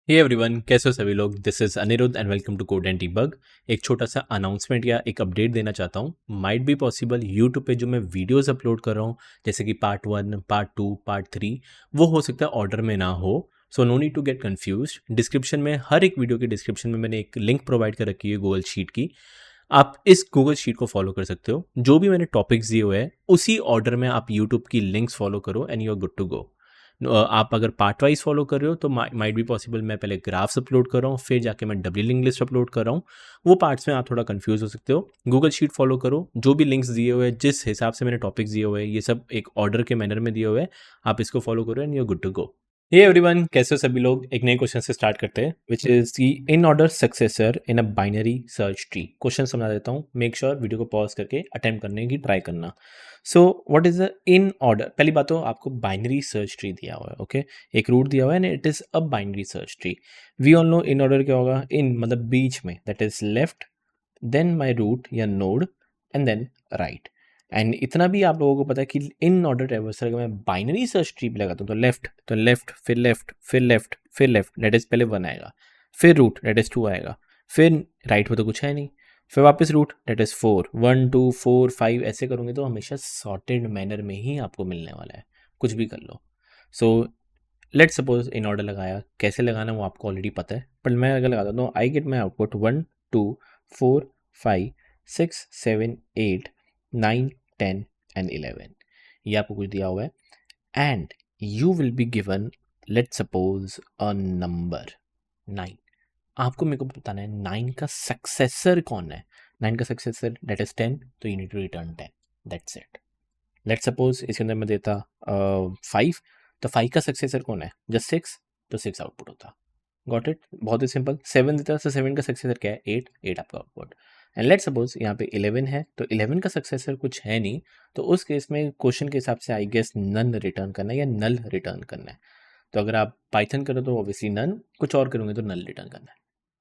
हे everyone, कैसे हो सभी लोग। This is Anirudh and welcome to code and debug. एक छोटा सा अनाउंसमेंट या एक अपडेट देना चाहता हूँ। माइट बी पॉसिबल यूट्यूब पे जो मैं वीडियोस अपलोड कर रहा हूँ, जैसे कि पार्ट 1, पार्ट 2, पार्ट 3, वो हो सकता है ऑर्डर में ना हो। So no need to get confuse. Description में, हर एक वीडियो के डिस्क्रिप्शन में मैंने एक लिंक प्रोवाइड कर रखी है गूगल शीट की। आप इस गूगल शीट को फॉलो कर सकते हो। जो भी मैंने टॉपिक्स दिए हुए हैं उसी ऑर्डर में आप यूट्यूब की लिंक्स फॉलो करो and you are good to go. आप अगर पार्ट वाइज फॉलो कर रहे हो तो माइट बी पॉसिबल मैं पहले ग्राफ्स अपलोड कर रहा हूँ, फिर जाके मैं डब्ल्यू लिंक लिस्ट अपलोड कर रहा हूँ। वो पार्ट्स में आप थोड़ा कंफ्यूज हो सकते हो। गूगल शीट फॉलो करो, जो भी लिंक्स दिए हुए हैं, जिस हिसाब से मैंने टॉपिक्स दिए हुए हैं, ये सब एक ऑर्डर के मैनर में दिए हुए हैं। आप इसको फॉलो करो and you are good to go. Hey everyone, कैसे हो सभी लोग। एक नए क्वेश्चन से स्टार्ट करते हैं, which is the in order successor in a binary search tree. Question समझा देता हूँ, मेक श्योर वीडियो को पॉज करके अटेम्प्ट करने की ट्राई करना। So what is the in order. पहली बात तो आपको बाइनरी सर्च ट्री दिया हुआ है, ओके। एक रूट दिया हुआ है and it is a binary search tree. We all know in order क्या होगा। इन मतलब बीच में, that is left, then my root या नोड, एंड देन राइट। एंड इतना भी आप लोगों को पता है कि इन ऑर्डर ट्रैवर्सल अगर मैं बाइनरी सर्च ट्री पे लगाता हूँ तो लेफ्ट फिर लेफ्ट फिर लेफ्ट फिर लेफ्ट, दैट इज पहले 1 आएगा, फिर रूट दैट इज 2 आएगा, फिर राइट में तो कुछ है नहीं, फिर वापस रूट दैट इज 4, 1 2 4 5 ऐसे करूँगे तो हमेशा सॉर्टेड मैनर में ही आपको मिलने वाला है, कुछ भी कर लो। So let suppose in order लगाया, कैसे लगाना वो आपको ऑलरेडी पता है, पर मैं अगर लगाता हूँ I get my output 1 2 4 5 6 7 8 9 10 and 11। ये आपको कुछ दिया हुआ है and you will be given, let suppose a number 9। आपको मेरे को बताना है 9 का सक्सेसर कौन है। 9 का सक्सेसर दैट इज 10, तो you need to return 10, that's it. Let suppose इसके अंदर मैं देता 5, तो 5 का सक्सेसर कौन है, जस्ट 6, तो 6 आउटपुट होता। गॉट इट, बहुत ही सिंपल। 7 देता, तो 7 का सक्सेसर क्या है, 8, 8 आपका आउटपुट। एंड लेट सपोज यहाँ पे 11 है, तो 11 का सक्सेसर कुछ है नहीं, तो उस केस में क्वेश्चन के हिसाब से आई गेस नन रिटर्न करना है या नल रिटर्न करना है। तो अगर आप पाइथन करो तो ऑब्वियसली नन, कुछ और करोगे तो नल रिटर्न करना है।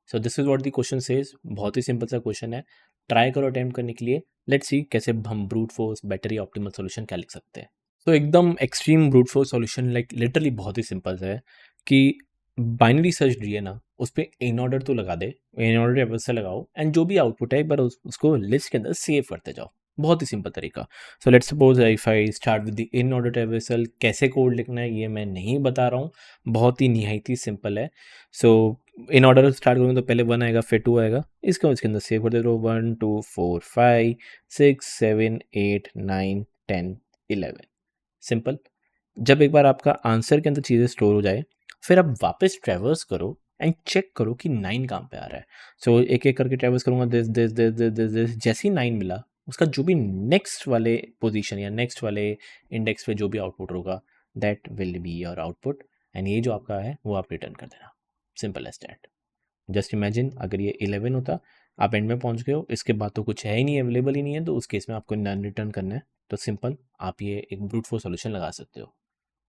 So this is what the question says. बहुत ही सिंपल सा क्वेश्चन है, ट्राई करो अटेम्प्ट करने के लिए। लेट्स सी कैसे हम ब्रूट फोर्स बेटर या ऑप्टिमल सॉल्यूशन क्या लिख सकते हैं। तो एकदम extreme brute force solution like literally बहुत ही सिंपल है कि बाइनरी सर्च दी है ना, उस पर इन ऑर्डर तो लगा दे, इन ऑर्डर टेबल से लगाओ एंड जो भी आउटपुट है एक बार उसको लिस्ट के अंदर सेव करते जाओ। बहुत ही सिंपल तरीका। So let's suppose if I start with the in order table, कैसे कोड लिखना है ये मैं नहीं बता रहा हूँ, बहुत ही निहायत ही सिंपल है। सो इन ऑर्डर स्टार्ट करूँगा तो पहले 1 आएगा, फिर 2 आएगा, इसके अंदर सेव करते रहो 1 2 4 5 6 7 8 9 10 11। सिंपल। जब एक बार आपका आंसर के अंदर चीज़ें स्टोर हो जाए, फिर आप वापस ट्रैवर्स करो एंड चेक करो कि 9 कहाँ पे आ रहा है। सो एक एक करके ट्रैवर्स करूँगा, this this this this this this, जैसे ही 9 मिला, उसका जो भी नेक्स्ट वाले पोजीशन या नेक्स्ट वाले इंडेक्स पे जो भी आउटपुट होगा, that will be your output. And ये जो आपका है वो आप रिटर्न कर देना। Simple as that. Just imagine अगर ये 11 होता, आप एंड में पहुंच गए हो, इसके बाद तो कुछ है ही नहीं, अवेलेबल ही नहीं है, तो उस केस में आपको नन रिटर्न करना है। तो सिंपल आप ये एक ब्रूट फोर्स सॉल्यूशन लगा सकते हो।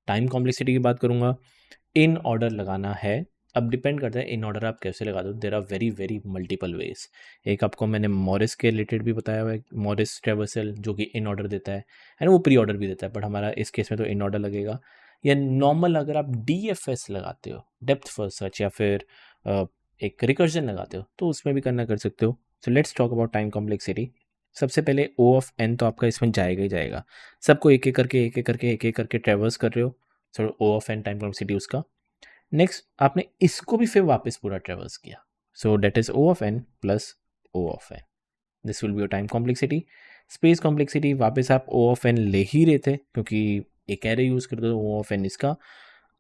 टाइम कॉम्प्लेक्सिटी की बात करूंगा, इन ऑर्डर लगाना है। अब डिपेंड करता है इन ऑर्डर आप कैसे लगा दो। There are very very multiple ways. एक आपको मैंने मॉरिस के रिलेटेड भी बताया हुआ है, मॉरिस ट्रेवर्सल जो कि इन ऑर्डर देता है एंड वो प्री ऑर्डर भी देता है, बट हमारा इस केस में तो इन ऑर्डर लगेगा। या नॉर्मल अगर आप DFS लगाते हो, डेप्थ फर्स्ट सर्च, या फिर एक रिकर्जन लगाते हो, तो उसमें भी करना कर सकते हो। So let's talk about time complexity. सबसे पहले O ऑफ n तो आपका इसमें जाएगा ही जाएगा। सबको एक एक करके एक एक करके एक एक करके ट्रेवर्स कर रहे हो, so O of n time complexity उसका। नेक्स्ट आपने इसको भी फिर वापस पूरा ट्रेवर्स किया, so that is O of n plus O of n। This will be your time complexity. Space complexity वापस आप O ऑफ n ले ही रहे थे, क्योंकि एक एरे यूज करते हो O ऑफ n इसका।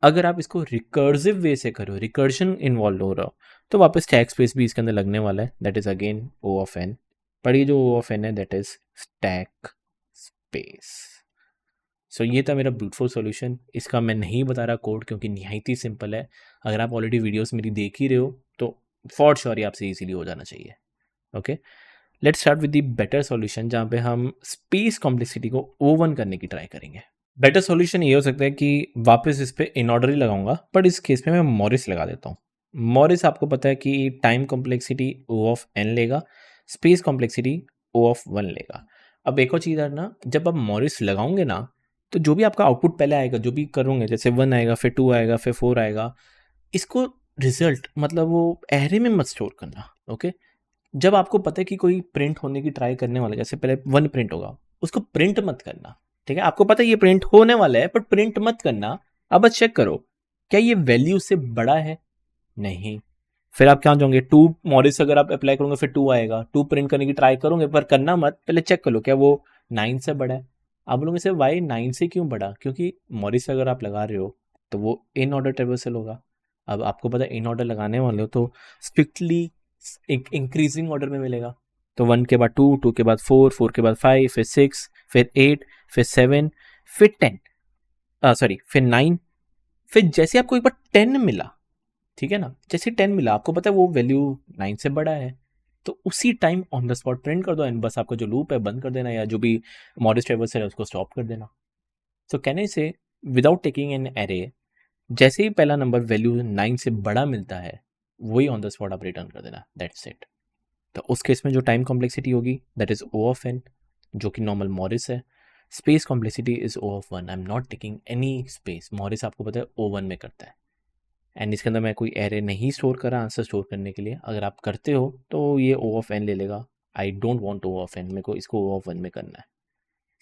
अगर आप इसको रिकर्सिव वे से करो, रिकर्शन इन्वॉल्व हो रहा हो, तो वापस स्टैक स्पेस भी इसके अंदर लगने वाला है, that is again O of n। पर ये जो O ऑफ n है दैट इज स्टैक स्पेस। सो ये था मेरा ब्रूट फोर्स सॉल्यूशन। इसका मैं नहीं बता रहा कोड, क्योंकि निहायत ही सिंपल है। अगर आप ऑलरेडी वीडियोस मेरी देख ही रहे हो तो फॉर श्योर आपसे इजीली हो जाना चाहिए। Okay, let's start with the better solution, जहाँ पे हम स्पेस कॉम्प्लेक्सिटी को ओवन करने की ट्राई करेंगे। बेटर सॉल्यूशन ये हो सकता है कि वापस इस पर इन ऑर्डर ही लगाऊंगा, बट इस केस में मैं मॉरिस लगा देता हूँ। मॉरिस आपको पता है कि time complexity O of n लेगा, स्पेस कॉम्प्लेक्सिटी O ऑफ 1 लेगा। अब एक और चीज़ है ना, जब आप मॉरिस लगाओगे ना, तो जो भी आपका आउटपुट पहले आएगा, जो भी करोगे, जैसे 1 आएगा, फिर 2 आएगा, फिर 4 आएगा, इसको रिजल्ट मतलब वो एरे में मत स्टोर करना, ओके। जब आपको पता है कि कोई प्रिंट होने की ट्राई करने वाला है, जैसे पहले 1 प्रिंट होगा, उसको प्रिंट मत करना, ठीक है। आपको पता है ये प्रिंट होने वाला है, पर प्रिंट मत करना। अब बस चेक करो क्या ये वैल्यू से बड़ा है, नहीं। फिर आप क्या जाओगे, 2 मॉरिस अगर आप अप्लाई करोगे फिर 2 आएगा, 2 प्रिंट करने की ट्राई करोगे, पर करना मत, पहले चेक कर लो क्या वो 9 से बड़ा है। आप बोलोगे से वाई 9 से क्यों बड़ा, क्योंकि मॉरिस अगर आप लगा रहे हो तो वो इन ऑर्डर ट्रेवर्सल होगा। अब आपको पता है इन ऑर्डर लगाने वाले हो तो स्ट्रिक्टली एक इंक्रीजिंग ऑर्डर में मिलेगा। तो 1 के बाद 2, 2 के बाद 4, 4 के बाद 5, फिर 6, फिर 8, फिर 7, फिर 10, सॉरी फिर 9। फिर जैसे आपको एक बार 10 मिला, ठीक है ना, जैसे 10 मिला आपको पता है वो वैल्यू 9 से बड़ा है, तो उसी time on the spot print कर दो एंड बस आपका जो लूप है बंद कर देना, या जो भी मॉडल ट्रेवर्सल है उसको स्टॉप कर देना। सो कहने से विदाउट टेकिंग एन एरे, जैसे ही पहला नंबर वैल्यू 9 से बड़ा मिलता है वही ऑन द स्पॉट आप रिटर्न कर देना, दैट्स इट। तो उस केस में जो टाइम कॉम्प्लेक्सिटी होगी that is O of n, जो कि नॉर्मल मॉरिस है। Space complexity is O of 1, I am not taking any space, Morris आपको पता है O1 में करता है। एंड इसके अंदर मैं कोई एरे नहीं स्टोर करा आंसर स्टोर करने के लिए, अगर आप करते हो तो ये O ऑफ n ले लेगा। I don't want O of n, मेरे को इसको O ऑफ 1 में करना है।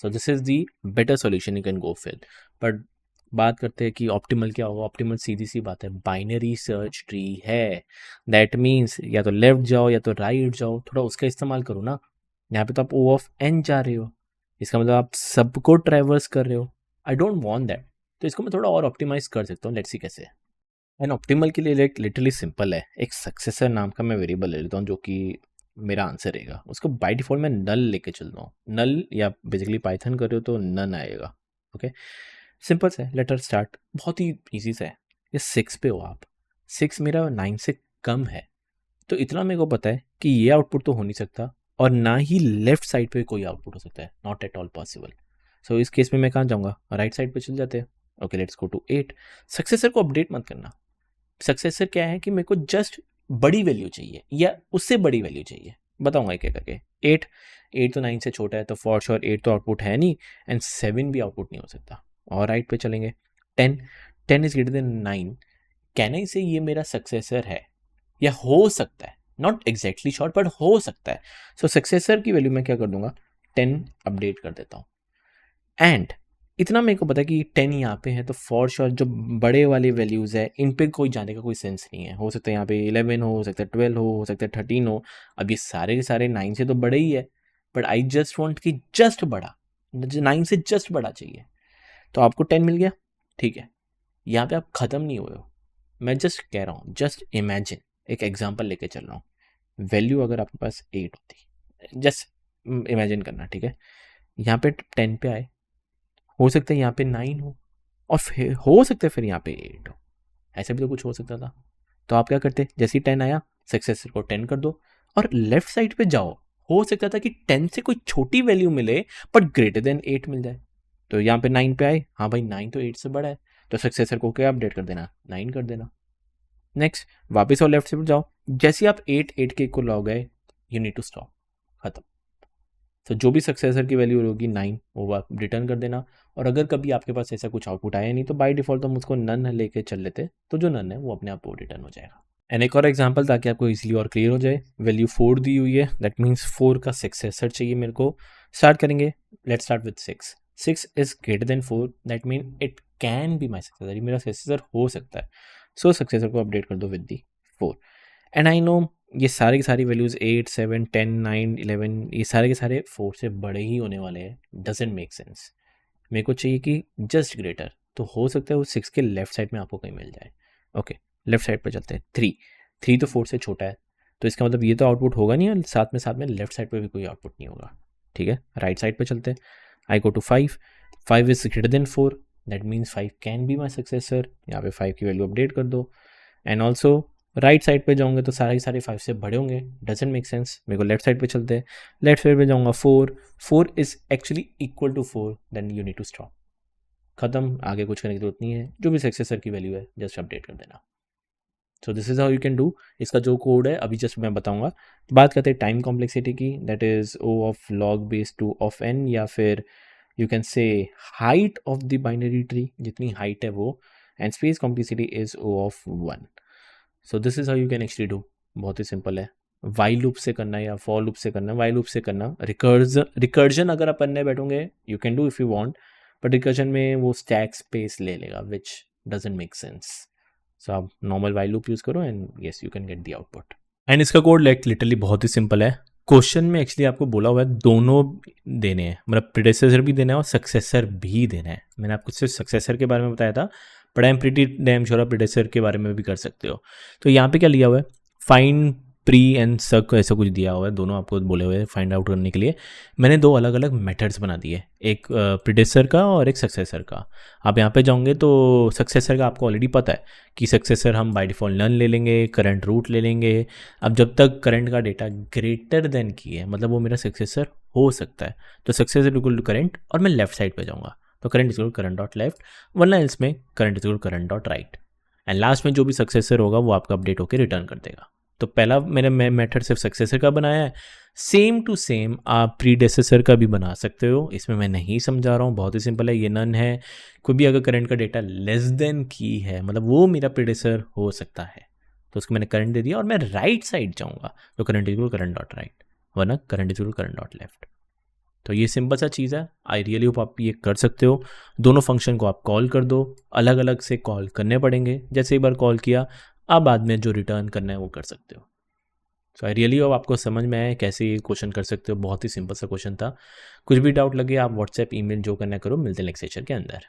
So this is the better solution you can go फिर। बट बात करते हैं कि ऑप्टिमल क्या होगा। ऑप्टिमल सीधी सी बात है, बाइनरी सर्च ट्री है। दैट मीन्स या तो लेफ्ट जाओ या तो राइट जाओ, थोड़ा उसका इस्तेमाल करो ना। यहाँ पे तो आप O ऑफ n जा रहे हो, इसका मतलब आप सबको ट्रैवर्स कर रहे हो। आई डोंट वांट दैट, तो इसको मैं थोड़ा और ऑप्टिमाइज कर सकता हूँ, लेट्स सी कैसे। एंड ऑप्टिमल के लिए लिटरली सिंपल है, एक सक्सेसर नाम का मैं वेरिएबल ले लेता हूँ जो कि मेरा आंसर रहेगा। उसको बाय डिफॉल्ट मैं नल लेके चलता हूँ, नल, या बेसिकली पाइथन कर रहे हो तो नन आएगा, ओके। सिंपल से लेटर स्टार्ट, बहुत ही ईजी सा है। ये 6 पे हो आप, 6 मेरा 9 से कम है, तो इतना मेरे को पता है कि ये आउटपुट तो हो नहीं सकता, और ना ही लेफ्ट साइड पे कोई आउटपुट हो सकता है, नॉट एट ऑल पॉसिबल। सो इस केस में मैं कहाँ जाऊँगा, राइट साइड पे चल जाते हैं। Okay let's go to 8। Successor को अपडेट मत करना। सक्सेसर क्या है कि मेरे को जस्ट बड़ी वैल्यू चाहिए या उससे बड़ी वैल्यू चाहिए, बताऊंगा क्या करके। 8, 8 तो 9 से छोटा है तो फॉर श्योर 8 तो आउटपुट है नहीं, एंड 7 भी आउटपुट नहीं हो सकता। और राइट पे चलेंगे, 10, 10 इज ग्रेटर देन 9, कहने से ये मेरा सक्सेसर है या हो सकता है, नॉट एग्जैक्टली श्योर बट हो सकता है। सो सक्सेसर की वैल्यू मैं क्या कर दूंगा, 10 अपडेट कर देता हूँ। एंड इतना मेरे को पता है कि 10 यहाँ पे है, तो फॉर श्योर जो बड़े वाले वैल्यूज़ है इन पे कोई जाने का कोई सेंस नहीं है। हो सकता है यहाँ पे 11 हो सकता है 12 हो सकता है 13 हो। अब ये सारे के सारे 9 से तो बड़े ही है, बट आई जस्ट वॉन्ट कि जस्ट बड़ा, 9 से जस्ट बड़ा चाहिए। तो आपको 10 मिल गया, ठीक है। यहाँ पे आप ख़त्म नहीं हुए हो, मैं जस्ट कह रहा हूँ, जस्ट इमेजिन, एक एग्जाम्पल लेके चल रहा हूँ। वैल्यू अगर आपके पास 8 होती, जस्ट इमेजिन करना, ठीक है। यहाँ पे 10 पे आए, हो सकता है यहाँ पे 9 हो, और फिर हो सकता है फिर यहाँ पे 8 हो, ऐसा भी तो कुछ हो सकता था। तो आप क्या करते, जैसे ही 10 आया सक्सेसर को 10 कर दो और लेफ्ट साइड पे जाओ। हो सकता था कि 10 से कोई छोटी वैल्यू मिले बट ग्रेटर देन 8 मिल जाए। तो यहाँ पे 9 पे आए, हाँ भाई 9 तो 8 से बड़ा है, तो सक्सेसर को क्या अपडेट कर देना, 9 कर देना। नेक्स्ट वापस और लेफ्ट साइड जाओ, जैसे ही आप 8 के को लाओ गए, यू नीड टू स्टॉप, खत्म। तो जो भी सक्सेसर की वैल्यू होगी 9 वो आप रिटर्न कर देना। और अगर कभी आपके पास ऐसा कुछ आउटपुट आया नहीं तो बाय डिफॉल्ट हम उसको नन लेके चल लेते, तो जो नन है वो अपने आप वो रिटर्न हो जाएगा। एंड एक और एग्जांपल ताकि आपको इजीली और क्लियर हो जाए, वैल्यू 4 दी हुई है, दैट मीन्स 4 का सक्सेसर चाहिए मेरे को। स्टार्ट करेंगे, let's start with 6। 6 is greater than 4, that mean it can be my successor, मेरा सक्सेसर हो सकता है। सो सक्सेसर को अपडेट कर दो with the 4। And I know ये सारे की सारी वैल्यूज़ 8, 7, 10, 9, 11 ये सारे के सारे 4 से बड़े ही होने वाले हैं, डजेंट मेक सेंस। मेरे को चाहिए कि जस्ट ग्रेटर, तो हो सकता है वो 6 के लेफ्ट साइड में आपको कहीं मिल जाए। ओके लेफ्ट साइड पर चलते हैं। 3 तो 4 से छोटा है, तो इसका मतलब ये तो आउटपुट होगा नहीं, और साथ में लेफ्ट साइड पर भी कोई आउटपुट नहीं होगा, ठीक है। राइट साइड पर चलते हैं, I go to 5। 5 is greater than 4, that means 5 can be my successor, यहाँ पे 5 की वैल्यू अपडेट कर दो। एंड ऑल्सो राइट साइड पे जाऊंगे तो सारे सारे 5 से बड़े होंगे, डजेंट मेक सेंस। मेरे को लेफ्ट साइड पे चलते हैं, लेफ्ट साइड पे जाऊंगा 4, 4 is actually equal to 4, then you need to stop, खत्म, आगे कुछ करने की जरूरत नहीं है। जो भी सक्सेसर की वैल्यू है जस्ट अपडेट कर देना। So this is how you can do. इसका जो कोड है अभी जस्ट मैं बताऊंगा। बात करते हैं टाइम कॉम्प्लेक्सिटी की, that is O of log base 2 of n, या फिर you can say height of the binary tree, जितनी हाइट है वो। And space complexity is O of 1। So this is how you can actually do. बहुत ही simple है। While loop से करना है या फॉर लूप से करना है, वाइल लूप से करना। रिकर्जन अगर आप पढ़ने बैठोगे you can do if you want, but recursion में वो स्टैक स्पेस ले लेगा विच डजंट मेक सेंस। सो आप नॉर्मल वाइल लूप यूज़ करो and yes you can get the output. And इसका कोड लाइक लिटरली बहुत ही सिंपल है। क्वेश्चन में एक्चुअली आपको बोला हुआ है दोनों देने हैं, मतलब प्रीडेसेसर भी देना है और सक्सेसर भी देना है। मैंने आपको सिर्फ सक्सेसर के बारे में बताया था, but I am pretty damn sure आप प्रीडेसेसर के बारे में भी कर सकते हो। तो यहाँ पे क्या लिया हुआ है, फाइंड प्री एंड सक ऐसा कुछ दिया हुआ है, दोनों आपको बोले हुए हैं फाइंड आउट करने के लिए। मैंने दो अलग अलग मेथड्स बना दिए, एक प्रीडेसेसर का और एक सक्सेसर का। आप यहाँ पे जाओगे तो सक्सेसर का आपको ऑलरेडी पता है कि सक्सेसर हम बाय डिफ़ॉल्ट नन ले लेंगे, करंट रूट ले लेंगे। अब जब तक करंट का डेटा ग्रेटर देन की है, मतलब वो मेरा सक्सेसर हो सकता है, तो सक्सेसर इक्वल टू करंट और मैं लेफ्ट साइड पे जाऊँगा, तो current equal current dot left, वरना एल्स में current equal current dot right. And last में जो भी सक्सेसर होगा वो आपका अपडेट होकर रिटर्न कर देगा। तो पहला मैंने मेथड सिर्फ सक्सेसर का बनाया है। सेम टू सेम आप प्रीडेसेसर का भी बना सकते हो, इसमें मैं नहीं समझा रहा हूँ, बहुत ही सिंपल है। ये नन है, कोई भी अगर करंट का डेटा लेस देन की है, मतलब वो मेरा प्रीडेसेसर हो सकता है, तो उसको मैंने करंट दे दिया और मैं राइट साइड जाऊँगा तो current equal current dot right, वरना current equal current dot left. तो ये सिंपल सा चीज़ है। आई रियली होप आप ये कर सकते हो। दोनों फंक्शन को आप कॉल कर दो, अलग अलग से कॉल करने पड़ेंगे। जैसे एक बार कॉल किया, आप बाद में जो रिटर्न करना है वो कर सकते हो। सो आई रियली होप आपको समझ में आए कैसे ये क्वेश्चन कर सकते हो। बहुत ही सिंपल सा क्वेश्चन था। कुछ भी डाउट लगे आप व्हाट्सएप ईमेल जो करना करो, मिलते हैं नेक्स्ट सेशन के अंदर।